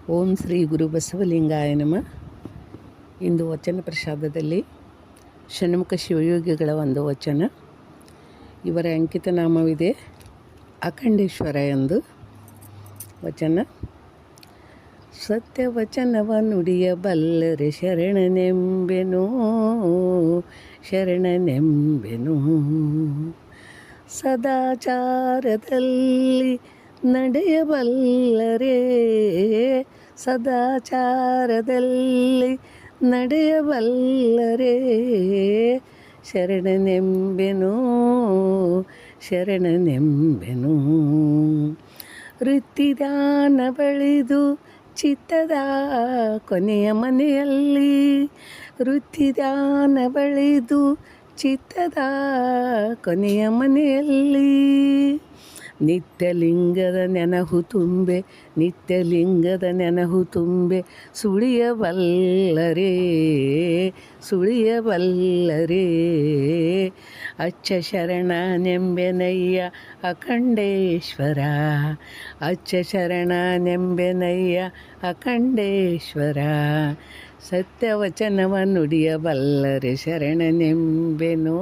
ಓಂ ಶ್ರೀ ಗುರು ಬಸವಲಿಂಗಾಯ ನಮಃ. ಇಂದು ವಚನ ಪ್ರಸಾದದಲ್ಲಿ ಷಣ್ಮುಖ ಶಿವಯೋಗಿಗಳ ಒಂದು ವಚನ. ಇವರ ಅಂಕಿತ ನಾಮವಿದೆ ಅಖಂಡೇಶ್ವರ ಎಂದು. ವಚನ: ಸತ್ಯ ವಚನವ ನುಡಿಯಬಲ್ಲರೆ ಶರಣನೆಂಬೆನು, ಶರಣನೆಂಬೆನು. ಸದಾಚಾರದಲ್ಲಿ ನಡೆಯಬಲ್ಲರೆ, ಸದಾಚಾರದಲ್ಲಿ ನಡೆಯಬಲ್ಲರೆ ಶರಣನೆಂಬೆನು, ಶರಣನೆಂಬೆನು. ವೃತ್ತಿದಾನ ಬಳಿದು ಚಿತ್ತದ ಕೊನೆಯ ಮನೆಯಲ್ಲಿ, ವೃತ್ತಿದಾನ ಬಳಿದು ಚಿತ್ತದ ಕೊನೆಯ ಮನೆಯಲ್ಲಿ ನಿತ್ಯಲಿಂಗದ ನೆನಹು ತುಂಬೆ, ನಿತ್ಯಲಿಂಗದ ನೆನಹು ತುಂಬೆ ಸುಳಿಯಬಲ್ಲರೆ, ಸುಳಿಯಬಲ್ಲರೆ. ಅಚ್ಚ ಶರಣನೆಂಬೆನಯ್ಯ ಅಖಂಡೇಶ್ವರ, ಅಚ್ಚ ಶರಣನೆಂಬೆನಯ್ಯ ಅಖಂಡೇಶ್ವರ. ಸತ್ಯವಚನವ ನುಡಿಯಬಲ್ಲರೆ ಶರಣನೆಂಬೆನು,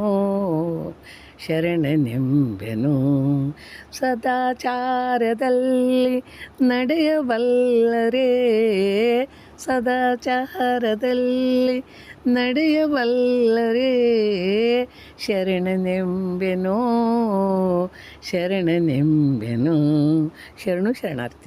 ಶರಣನೆಂಬೆನು. ಸದಾಚಾರದಲ್ಲಿ ನಡೆಯಬಲ್ಲರೆ, ಸದಾಚಾರದಲ್ಲಿ ನಡೆಯಬಲ್ಲರೆ ಶರಣನೆಂಬೆನು, ಶರಣನೆಂಬೆನು. ಶರಣು ಶರಣಾರ್ಥಿ.